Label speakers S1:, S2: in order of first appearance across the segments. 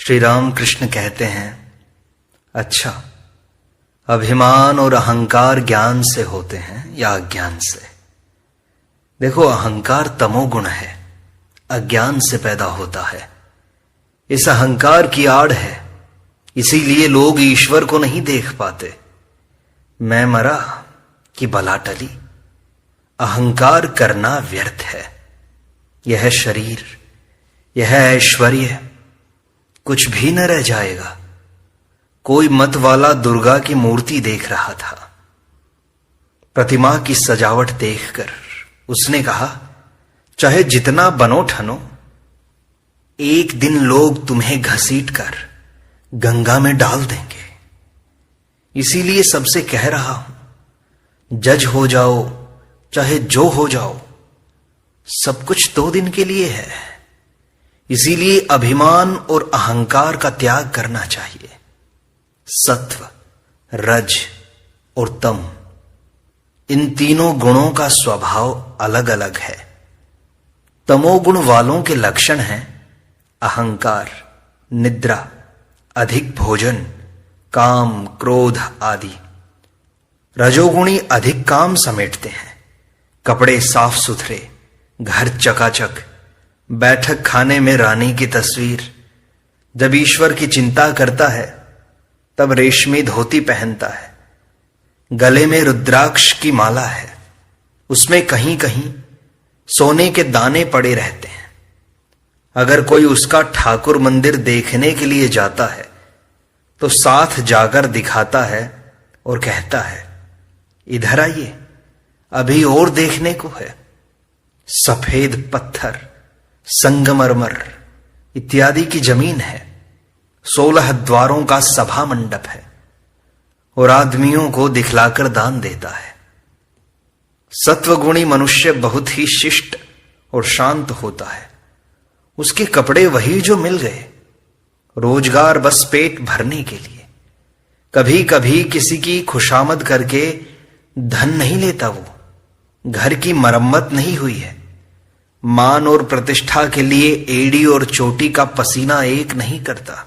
S1: श्री राम कृष्ण कहते हैं, अच्छा, अभिमान और अहंकार ज्ञान से होते हैं या अज्ञान से? देखो, अहंकार तमोगुण है, अज्ञान से पैदा होता है। इस अहंकार की आड़ है, इसीलिए लोग ईश्वर को नहीं देख पाते। मैं मरा कि बला टली, अहंकार करना व्यर्थ है। यह शरीर, यह ऐश्वर्य कुछ भी न रह जाएगा। कोई मत वाला दुर्गा की मूर्ति देख रहा था। प्रतिमा की सजावट देखकर उसने कहा, चाहे जितना बनो ठनो, एक दिन लोग तुम्हें घसीट कर गंगा में डाल देंगे। इसीलिए सबसे कह रहा हूं, जज हो जाओ चाहे जो हो जाओ, सब कुछ 2 दिन के लिए है। इसीलिए अभिमान और अहंकार का त्याग करना चाहिए। सत्व, रज और तम, इन तीनों गुणों का स्वभाव अलग अलग है। तमोगुण वालों के लक्षण हैं अहंकार, निद्रा, अधिक भोजन, काम, क्रोध आदि। रजोगुणी अधिक काम समेटते हैं, कपड़े साफ सुथरे, घर चकाचक, बैठक खाने में रानी की तस्वीर। जब ईश्वर की चिंता करता है तब रेशमी धोती पहनता है, गले में रुद्राक्ष की माला है, उसमें कहीं कहीं सोने के दाने पड़े रहते हैं। अगर कोई उसका ठाकुर मंदिर देखने के लिए जाता है तो साथ जाकर दिखाता है और कहता है, इधर आइए, अभी और देखने को है। सफेद पत्थर, संगमरमर इत्यादि की जमीन है, 16 द्वारों का सभा मंडप है और आदमियों को दिखलाकर दान देता है। सत्वगुणी मनुष्य बहुत ही शिष्ट और शांत होता है। उसके कपड़े वही जो मिल गए, रोजगार बस पेट भरने के लिए। कभी कभी किसी की खुशामद करके धन नहीं लेता वो, घर की मरम्मत नहीं हुई है। मान और प्रतिष्ठा के लिए एड़ी और चोटी का पसीना एक नहीं करता।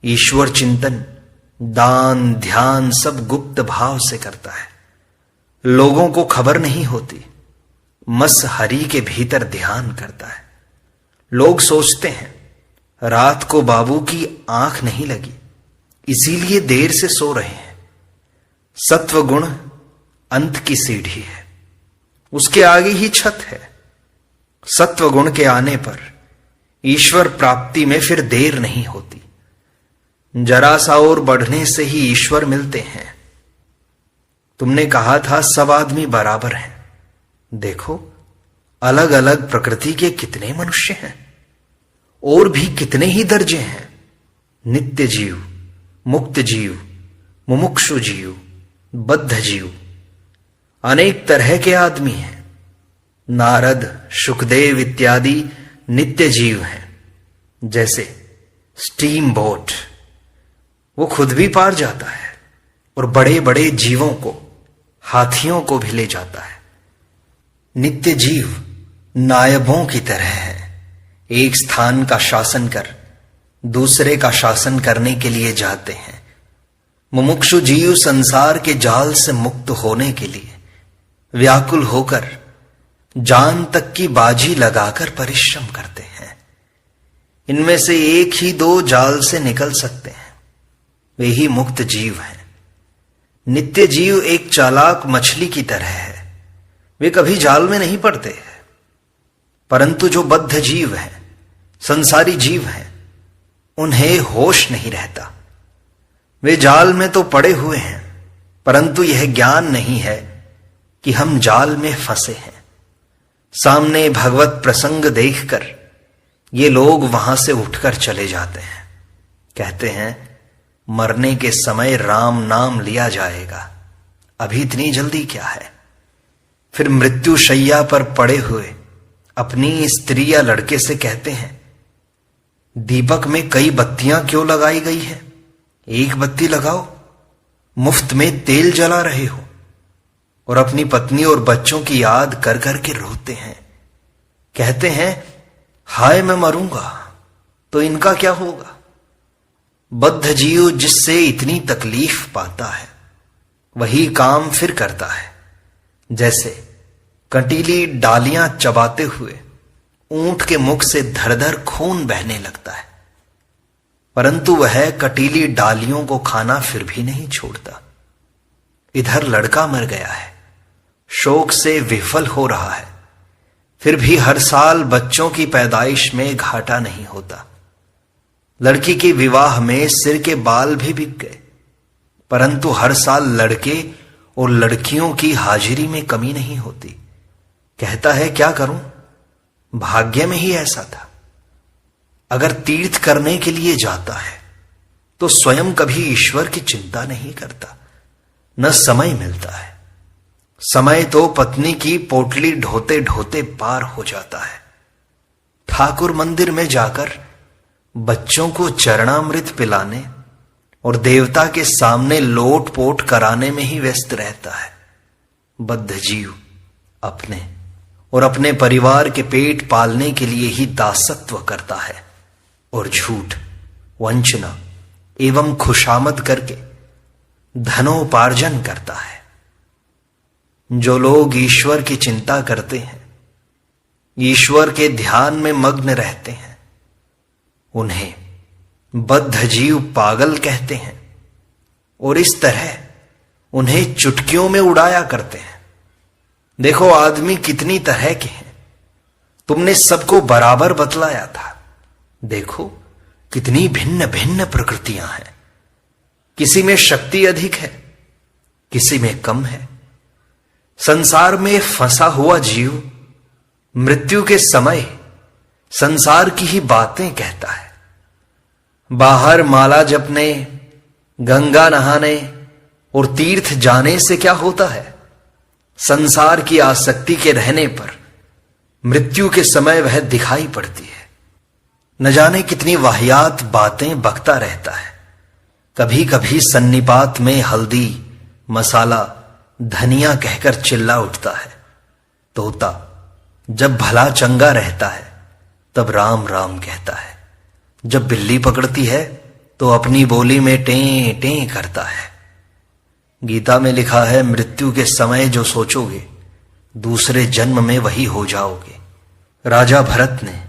S1: ईश्वर चिंतन, दान, ध्यान सब गुप्त भाव से करता है। लोगों को खबर नहीं होती, मस हरि के भीतर ध्यान करता है। लोग सोचते हैं रात को बाबू की आंख नहीं लगी, इसीलिए देर से सो रहे हैं। सत्व गुण अंत की सीढ़ी है, उसके आगे ही छत है। सत्व गुण के आने पर ईश्वर प्राप्ति में फिर देर नहीं होती। जरा सा और बढ़ने से ही ईश्वर मिलते हैं। तुमने कहा था सब आदमी बराबर हैं। देखो, अलग अलग प्रकृति के कितने मनुष्य हैं, और भी कितने ही दर्जे हैं। नित्य जीव, मुक्त जीव, मुमुक्षु जीव, बद्ध जीव, अनेक तरह के आदमी हैं। नारद, शुकदेव इत्यादि नित्य जीव हैं। जैसे स्टीम बोट, वो खुद भी पार जाता है और बड़े बड़े जीवों को, हाथियों को भी ले जाता है। नित्य जीव नायबों की तरह है। एक स्थान का शासन कर दूसरे का शासन करने के लिए जाते हैं। मुमुक्षु जीव संसार के जाल से मुक्त होने के लिए व्याकुल होकर जान तक की बाजी लगाकर परिश्रम करते हैं। इनमें से एक ही 2 जाल से निकल सकते हैं, वे ही मुक्त जीव हैं। नित्य जीव एक चालाक मछली की तरह है, वे कभी जाल में नहीं पड़ते हैं। परंतु जो बद्ध जीव हैं, संसारी जीव हैं, उन्हें होश नहीं रहता। वे जाल में तो पड़े हुए हैं, परंतु यह ज्ञान नहीं है कि हम जाल में फंसे हैं। सामने भगवत प्रसंग देखकर ये लोग वहां से उठकर चले जाते हैं। कहते हैं, मरने के समय राम नाम लिया जाएगा, अभी इतनी जल्दी क्या है। फिर मृत्यु शैया पर पड़े हुए अपनी स्त्री या लड़के से कहते हैं, दीपक में कई बत्तियां क्यों लगाई गई है, एक बत्ती लगाओ। मुफ्त में तेल जला रहे हो। और अपनी पत्नी और बच्चों की याद कर कर के रोते हैं। कहते हैं, हाय मैं मरूंगा तो इनका क्या होगा। बद्ध जीव जिससे इतनी तकलीफ पाता है वही काम फिर करता है जैसे कंटीली डालियां चबाते हुए ऊंट के मुख से धर-धर खून बहने लगता है, परंतु वह कटीली डालियों को खाना फिर भी नहीं छोड़ता। इधर लड़का मर गया है, शोक से विफल हो रहा है, फिर भी हर साल बच्चों की पैदाइश में घाटा नहीं होता। लड़की के विवाह में सिर के बाल भी बिक गए, परंतु हर साल लड़के और लड़कियों की हाजिरी में कमी नहीं होती। कहता है क्या करूं, भाग्य में ही ऐसा था। अगर तीर्थ करने के लिए जाता है तो स्वयं कभी ईश्वर की चिंता नहीं करता, न समय मिलता है। समय तो पत्नी की पोटली ढोते ढोते पार हो जाता है। ठाकुर मंदिर में जाकर बच्चों को चरणामृत पिलाने और देवता के सामने लोट पोट कराने में ही व्यस्त रहता है। बद्ध जीव अपने और अपने परिवार के पेट पालने के लिए ही दासत्व करता है और झूठ, वंचना एवं खुशामद करके धनोपार्जन करता है। जो लोग ईश्वर की चिंता करते हैं, ईश्वर के ध्यान में मग्न रहते हैं, उन्हें बद्ध जीव पागल कहते हैं और इस तरह उन्हें चुटकियों में उड़ाया करते हैं। देखो आदमी कितनी तरह के हैं, तुमने सबको बराबर बतलाया था। देखो कितनी भिन्न भिन्न प्रकृतियां हैं, किसी में शक्ति अधिक है, किसी में कम है। संसार में फंसा हुआ जीव मृत्यु के समय संसार की ही बातें कहता है। बाहर माला जपने, गंगा नहाने और तीर्थ जाने से क्या होता है? संसार की आसक्ति के रहने पर मृत्यु के समय वह दिखाई पड़ती है। न जाने कितनी वाहियात बातें बकता रहता है। कभी कभी सन्निपात में हल्दी, मसाला, धनिया कहकर चिल्ला उठता है। तोता जब भला चंगा रहता है तब राम राम कहता है, जब बिल्ली पकड़ती है तो अपनी बोली में टें टें करता है। गीता में लिखा है, मृत्यु के समय जो सोचोगे दूसरे जन्म में वही हो जाओगे। राजा भरत ने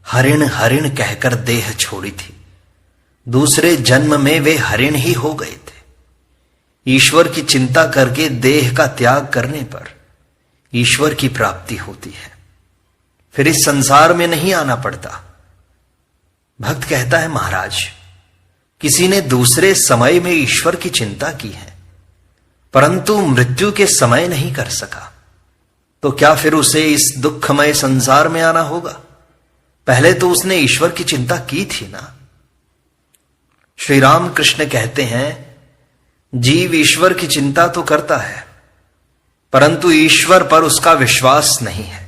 S1: हरिण हरिण कहकर देह छोड़ी थी, दूसरे जन्म में वे हरिण ही हो गए थे। ईश्वर की चिंता करके देह का त्याग करने पर ईश्वर की प्राप्ति होती है, फिर इस संसार में नहीं आना पड़ता। भक्त कहता है, महाराज किसी ने दूसरे समय में ईश्वर की चिंता की है परंतु मृत्यु के समय नहीं कर सका, तो क्या फिर उसे इस दुखमय संसार में आना होगा? पहले तो उसने ईश्वर की चिंता की थी ना। श्री राम कृष्ण कहते हैं, जीव ईश्वर की चिंता तो करता है परंतु ईश्वर पर उसका विश्वास नहीं है,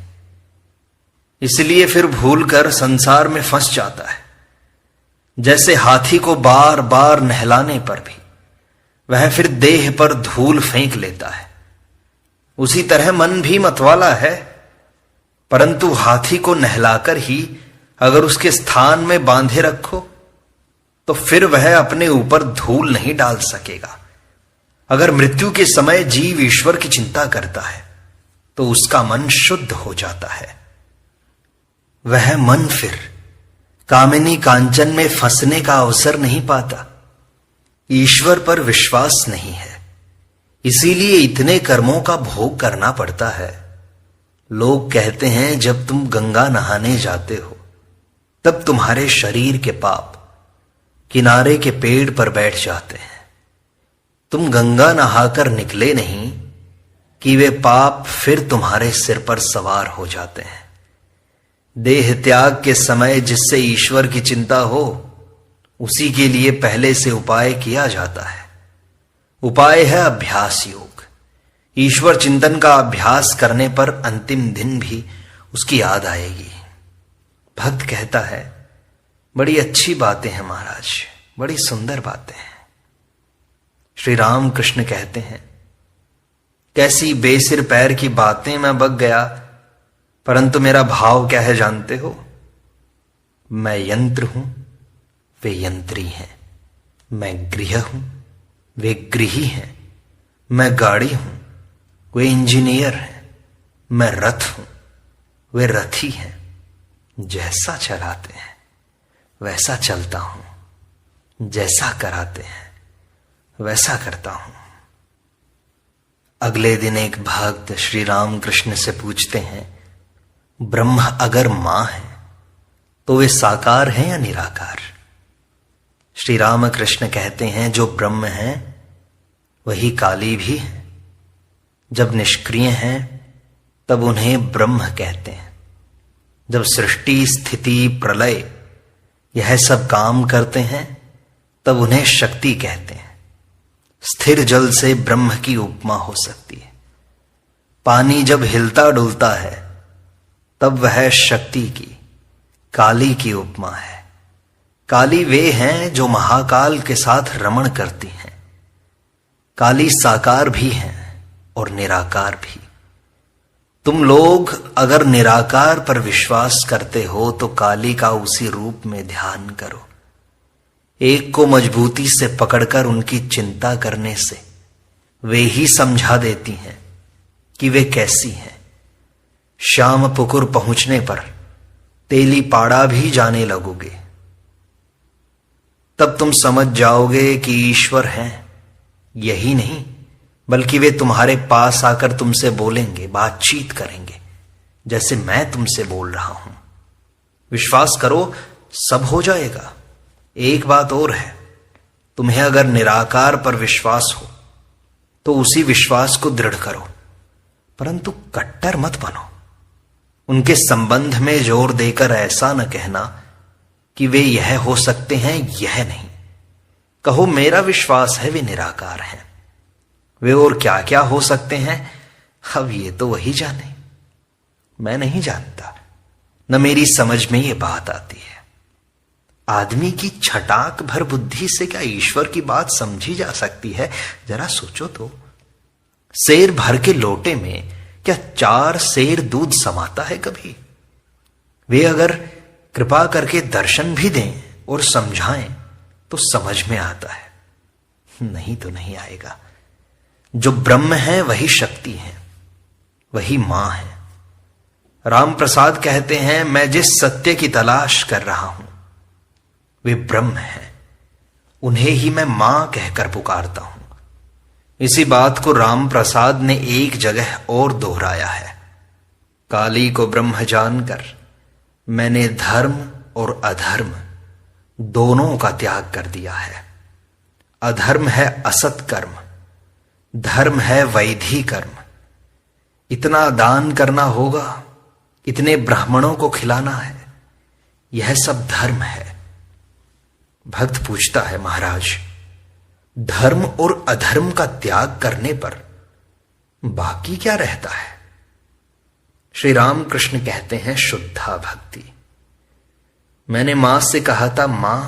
S1: इसलिए फिर भूलकर संसार में फंस जाता है। जैसे हाथी को बार बार नहलाने पर भी वह फिर देह पर धूल फेंक लेता है, उसी तरह मन भी मतवाला है, परंतु हाथी को नहलाकर ही अगर उसके स्थान में बांधे रखो तो फिर वह अपने ऊपर धूल नहीं डाल सकेगा। अगर मृत्यु के समय जीव ईश्वर की चिंता करता है तो उसका मन शुद्ध हो जाता है। वह मन फिर कामिनी कांचन में फंसने का अवसर नहीं पाता। ईश्वर पर विश्वास नहीं है, इसीलिए इतने कर्मों का भोग करना पड़ता है। लोग कहते हैं, जब तुम गंगा नहाने जाते हो तब तुम्हारे शरीर के पाप किनारे के पेड़ पर बैठ जाते हैं। तुम गंगा नहाकर निकले नहीं कि वे पाप फिर तुम्हारे सिर पर सवार हो जाते हैं। देह त्याग के समय जिससे ईश्वर की चिंता हो उसी के लिए पहले से उपाय किया जाता है। उपाय है अभ्यास योग। ईश्वर चिंतन का अभ्यास करने पर अंतिम दिन भी उसकी याद आएगी। भक्त कहता है, बड़ी अच्छी बातें हैं महाराज, बड़ी सुंदर बातें हैं। श्री राम कृष्ण कहते हैं, कैसी बेसिर पैर की बातें मैं बक गया, परंतु मेरा भाव क्या है जानते हो? मैं यंत्र हूं, वे यंत्री हैं। मैं गृह हूं, वे गृही हैं। मैं गाड़ी हूं, वे इंजीनियर हैं। मैं रथ हूं, वे रथी हैं। जैसा चलाते हैं वैसा चलता हूं, जैसा कराते हैं वैसा करता हूं। अगले दिन एक भक्त श्री राम कृष्ण से पूछते हैं, ब्रह्म अगर मां है तो वे साकार हैं या निराकार? श्री राम कृष्ण कहते हैं, जो ब्रह्म है वही काली भी है। जब निष्क्रिय हैं तब उन्हें ब्रह्म कहते हैं। जब सृष्टि, स्थिति, प्रलय यह सब काम करते हैं तब उन्हें शक्ति कहते हैं। स्थिर जल से ब्रह्म की उपमा हो सकती है। पानी जब हिलता डुलता है तब वह शक्ति की, काली की उपमा है। काली वे हैं जो महाकाल के साथ रमण करती हैं। काली साकार भी हैं और निराकार भी। तुम लोग अगर निराकार पर विश्वास करते हो तो काली का उसी रूप में ध्यान करो। एक को मजबूती से पकड़कर उनकी चिंता करने से वे ही समझा देती हैं कि वे कैसी हैं। श्याम पुकुर पहुंचने पर तेली पाड़ा भी जाने लगोगे, तब तुम समझ जाओगे कि ईश्वर हैं। यही नहीं बल्कि वे तुम्हारे पास आकर तुमसे बोलेंगे, बातचीत करेंगे, जैसे मैं तुमसे बोल रहा हूं। विश्वास करो, सब हो जाएगा। एक बात और है, तुम्हें अगर निराकार पर विश्वास हो तो उसी विश्वास को दृढ़ करो, परंतु कट्टर मत बनो। उनके संबंध में जोर देकर ऐसा न कहना कि वे यह हो सकते हैं, यह नहीं। कहो, मेरा विश्वास है वे निराकार हैं। वे और क्या क्या हो सकते हैं, अब ये तो वही जाने। मैं नहीं जानता, न मेरी समझ में ये बात आती है। आदमी की छटाक भर बुद्धि से क्या ईश्वर की बात समझी जा सकती है? जरा सोचो तो। सेर भर के लोटे में क्या 4 सेर दूध समाता है कभी? वे अगर कृपा करके दर्शन भी दें और समझाएं तो समझ में आता है, नहीं तो नहीं आएगा। जो ब्रह्म है वही शक्ति है, वही मां है। राम प्रसाद कहते हैं, मैं जिस सत्य की तलाश कर रहा हूं वे ब्रह्म है। उन्हें ही मैं मां कहकर पुकारता हूं। इसी बात को राम प्रसाद ने एक जगह और दोहराया है। काली को ब्रह्म जानकर मैंने धर्म और अधर्म दोनों का त्याग कर दिया है। अधर्म है असत कर्म, धर्म है वैधि कर्म। इतना दान करना होगा, इतने ब्राह्मणों को खिलाना है, यह सब धर्म है। भक्त पूछता है, महाराज, धर्म और अधर्म का त्याग करने पर बाकी क्या रहता है? श्री राम कृष्ण कहते हैं, शुद्धा भक्ति। मैंने मां से कहा था, मां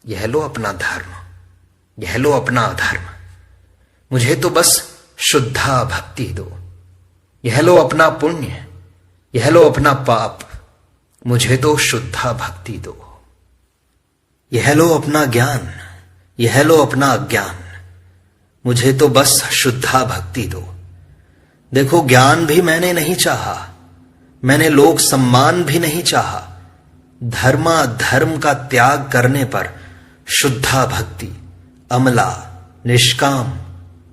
S1: यह लो अपना धर्म, यह लो अपना अधर्म, मुझे तो बस शुद्धा भक्ति दो। यह लो अपना पुण्य, यह लो अपना पाप, मुझे तो शुद्धा भक्ति दो। यह लो अपना ज्ञान, यह लो अपना अज्ञान, मुझे तो बस शुद्धा भक्ति दो। देखो, ज्ञान भी मैंने नहीं चाहा, मैंने लोक सम्मान भी नहीं चाहा। धर्मा धर्म का त्याग करने पर शुद्धा भक्ति, अमला, निष्काम,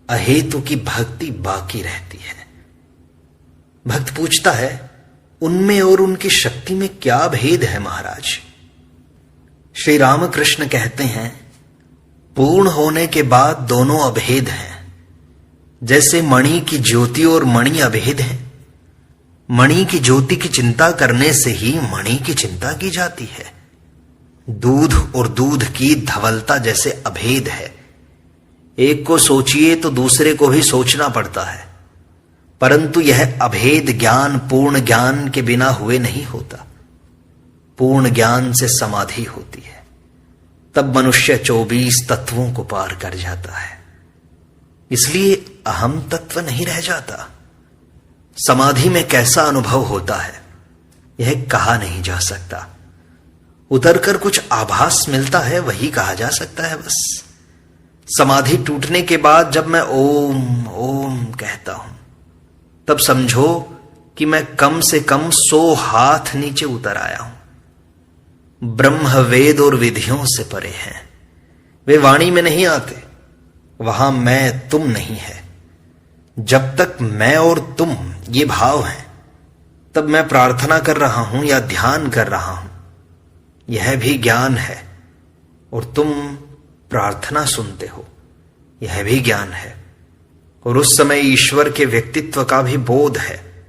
S1: अहेतु की भक्ति बाकी रहती है। भक्त पूछता है, उनमें और उनकी शक्ति में क्या भेद है महाराज? श्री रामकृष्ण कहते हैं, पूर्ण होने के बाद दोनों अभेद हैं। जैसे मणि की ज्योति और मणि अभेद हैं। मणि की ज्योति की चिंता करने से ही मणि की चिंता की जाती है। दूध और दूध की धवलता जैसे अभेद है। एक को सोचिए तो दूसरे को भी सोचना पड़ता है, परंतु यह अभेद ज्ञान पूर्ण ज्ञान के बिना हुए नहीं होता। पूर्ण ज्ञान से समाधि होती है, तब मनुष्य 24 तत्वों को पार कर जाता है। इसलिए अहम तत्व नहीं रह जाता। समाधि में कैसा अनुभव होता है यह कहा नहीं जा सकता। उतरकर कुछ आभास मिलता है, वही कहा जा सकता है बस। समाधि टूटने के बाद जब मैं ओम ओम कहता हूं, तब समझो कि मैं कम से कम 100 हाथ नीचे उतर आया हूं। ब्रह्म वेद और विधियों से परे हैं, वे वाणी में नहीं आते, वहां मैं तुम नहीं है। जब तक मैं और तुम ये भाव हैं, तब मैं प्रार्थना कर रहा हूं या ध्यान कर रहा हूं, यह भी ज्ञान है। और तुम प्रार्थना सुनते हो, यह भी ज्ञान है। और उस समय ईश्वर के व्यक्तित्व का भी बोध है।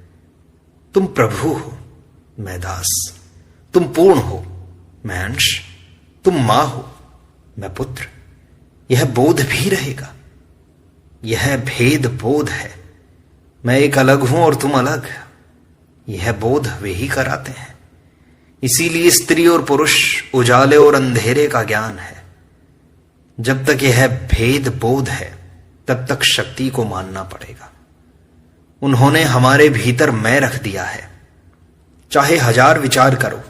S1: तुम प्रभु हो, मैं दास। तुम पूर्ण हो, मैं अंश। तुम मां हो, मैं पुत्र। यह बोध भी रहेगा। यह भेद बोध है। मैं एक अलग हूं और तुम अलग। यह बोध वे ही कराते हैं। इसीलिए स्त्री और पुरुष, उजाले और अंधेरे का ज्ञान है। जब तक यह भेद बोध है, तब तक शक्ति को मानना पड़ेगा। उन्होंने हमारे भीतर मैं रख दिया है। चाहे 1000 विचार करो,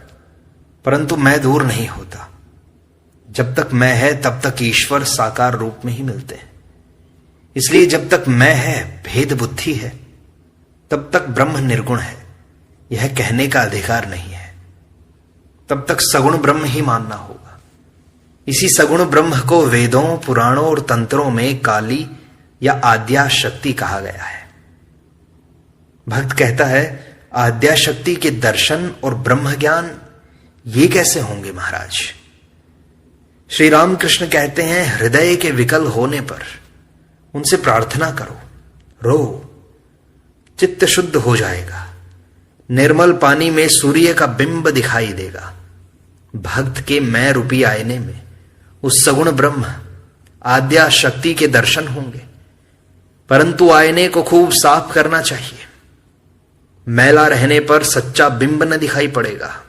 S1: परंतु मैं दूर नहीं होता। जब तक मैं है, तब तक ईश्वर साकार रूप में ही मिलते हैं। इसलिए जब तक मैं है, भेद बुद्धि है, तब तक ब्रह्म निर्गुण है, यह कहने का अधिकार नहीं है। तब तक सगुण ब्रह्म ही मानना होगा। इसी सगुण ब्रह्म को वेदों, पुराणों और तंत्रों में काली या आद्या शक्ति कहा गया है। भक्त कहता है, आद्या शक्ति के दर्शन और ब्रह्म ज्ञान ये कैसे होंगे महाराज? श्री रामकृष्ण कहते हैं, हृदय के विकल होने पर उनसे प्रार्थना करो, रो, चित्त शुद्ध हो जाएगा। निर्मल पानी में सूर्य का बिंब दिखाई देगा। भक्त के मैं रूपी आईने में उस सगुण ब्रह्म आद्या शक्ति के दर्शन होंगे। परंतु आईने को खूब साफ करना चाहिए। मैला रहने पर सच्चा बिंब न दिखाई पड़ेगा।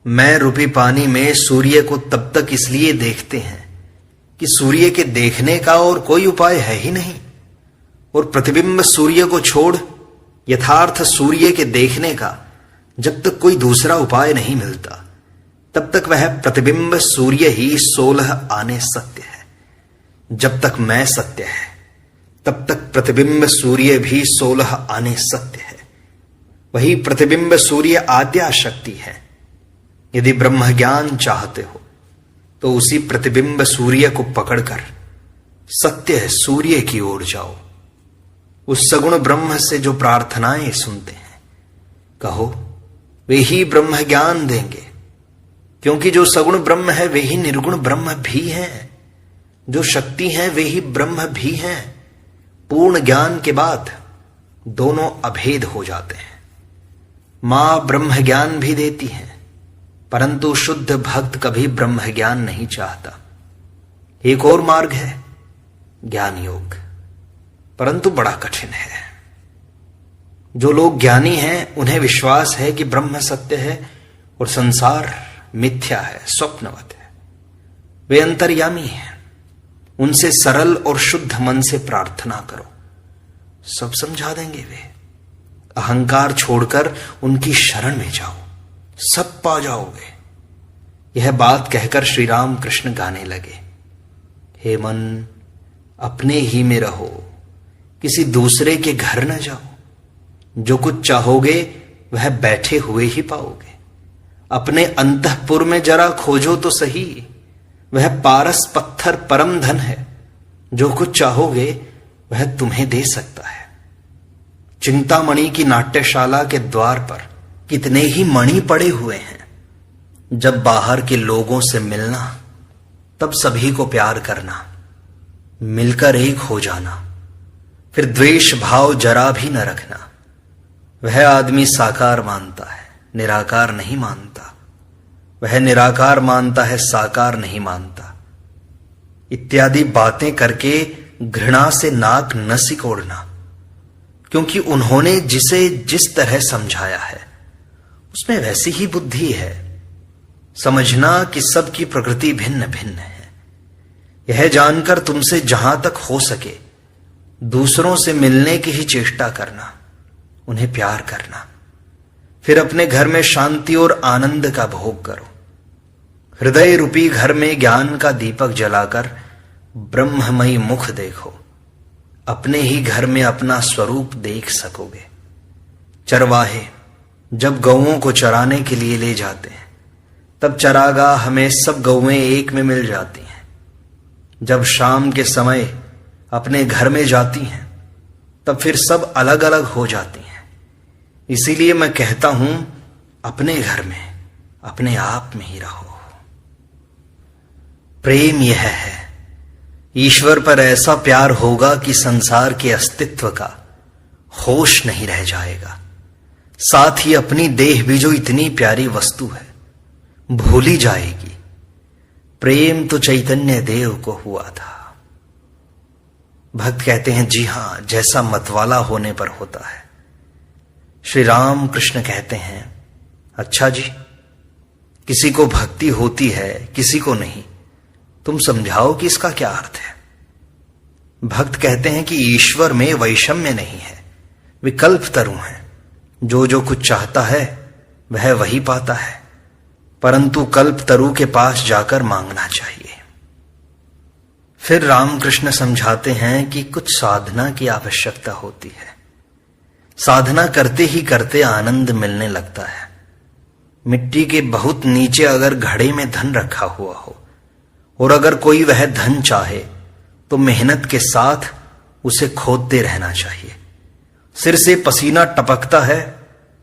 S1: मैं रूपी पानी में सूर्य को तब तक इसलिए देखते हैं कि सूर्य के देखने का और कोई उपाय है ही नहीं। और प्रतिबिंब सूर्य को छोड़ यथार्थ सूर्य के देखने का जब तक कोई दूसरा उपाय नहीं मिलता, तब तक वह प्रतिबिंब सूर्य ही 16 आने सत्य है। जब तक मैं सत्य है, तब तक प्रतिबिंब सूर्य भी 16 आने सत्य है। वही प्रतिबिंब सूर्य आद्या शक्ति है। यदि ब्रह्म ज्ञान चाहते हो, तो उसी प्रतिबिंब सूर्य को पकड़कर सत्य सूर्य की ओर जाओ। उस सगुण ब्रह्म से जो प्रार्थनाएं सुनते हैं, कहो, वे ही ब्रह्म ज्ञान देंगे। क्योंकि जो सगुण ब्रह्म है, वे ही निर्गुण ब्रह्म भी हैं। जो शक्ति है, वे ही ब्रह्म भी हैं। पूर्ण ज्ञान के बाद दोनों अभेद हो जाते हैं। मां ब्रह्म ज्ञान भी देती है, परंतु शुद्ध भक्त कभी ब्रह्म ज्ञान नहीं चाहता। एक और मार्ग है, ज्ञान योग, परंतु बड़ा कठिन है। जो लोग ज्ञानी हैं, उन्हें विश्वास है कि ब्रह्म सत्य है और संसार मिथ्या है, स्वप्नवत है। वे अंतर्यामी हैं। उनसे सरल और शुद्ध मन से प्रार्थना करो, सब समझा देंगे वे। अहंकार छोड़कर उनकी शरण में जाओ, सब पा जाओगे। यह बात कहकर श्री राम कृष्ण गाने लगे, हे मन, अपने ही में रहो, किसी दूसरे के घर न जाओ। जो कुछ चाहोगे वह बैठे हुए ही पाओगे। अपने अंतःपुर में जरा खोजो तो सही, वह पारस पत्थर परम धन है। जो कुछ चाहोगे वह तुम्हें दे सकता है। चिंतामणि की नाट्यशाला के द्वार पर कितने ही मणि पड़े हुए हैं। जब बाहर के लोगों से मिलना, तब सभी को प्यार करना, मिलकर एक हो जाना, फिर द्वेष भाव जरा भी न रखना। वह आदमी साकार मानता है, निराकार नहीं मानता। वह निराकार मानता है, साकार नहीं मानता। इत्यादि बातें करके घृणा से नाक न सिकोड़ना, क्योंकि उन्होंने जिसे जिस तरह समझाया है उसमें वैसी ही बुद्धि है। समझना कि सबकी प्रकृति भिन्न भिन्न है। यह जानकर तुमसे जहां तक हो सके दूसरों से मिलने की ही चेष्टा करना, उन्हें प्यार करना। फिर अपने घर में शांति और आनंद का भोग करो। हृदय रूपी घर में ज्ञान का दीपक जलाकर ब्रह्ममयी मुख देखो, अपने ही घर में अपना स्वरूप देख सकोगे। चरवाहे जब गौओं को चराने के लिए ले जाते हैं, तब चरागाह में सब गौएं एक में मिल जाती हैं। जब शाम के समय अपने घर में जाती हैं, तब फिर सब अलग अलग हो जाती हैं। इसीलिए मैं कहता हूं, अपने घर में अपने आप में ही रहो। प्रेम यह है, ईश्वर पर ऐसा प्यार होगा कि संसार के अस्तित्व का होश नहीं रह जाएगा। साथ ही अपनी देह भी जो इतनी प्यारी वस्तु है, भूली जाएगी। प्रेम तो चैतन्य देव को हुआ था। भक्त कहते हैं, जी हां, जैसा मतवाला होने पर होता है। श्री राम कृष्ण कहते हैं, अच्छा जी, किसी को भक्ति होती है, किसी को नहीं, तुम समझाओ कि इसका क्या अर्थ है। भक्त कहते हैं कि ईश्वर में वैषम्य नहीं है, विकल्प तरु हैं। जो जो कुछ चाहता है वह वही पाता है, परंतु कल्प तरु के पास जाकर मांगना चाहिए। फिर रामकृष्ण समझाते हैं कि कुछ साधना की आवश्यकता होती है। साधना करते ही करते आनंद मिलने लगता है। मिट्टी के बहुत नीचे अगर घड़े में धन रखा हुआ हो और अगर कोई वह धन चाहे तो मेहनत के साथ उसे खोदते रहना चाहिए। सिर से पसीना टपकता है,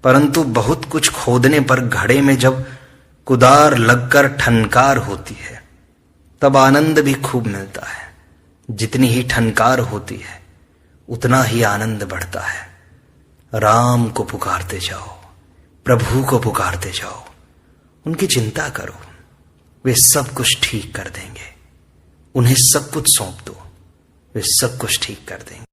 S1: परंतु बहुत कुछ खोदने पर घड़े में जब कुदार लगकर ठनकार होती है, तब आनंद भी खूब मिलता है। जितनी ही ठनकार होती है, उतना ही आनंद बढ़ता है। राम को पुकारते जाओ, प्रभु को पुकारते जाओ, उनकी चिंता करो, वे सब कुछ ठीक कर देंगे। उन्हें सब कुछ सौंप दो, वे सब कुछ ठीक कर देंगे।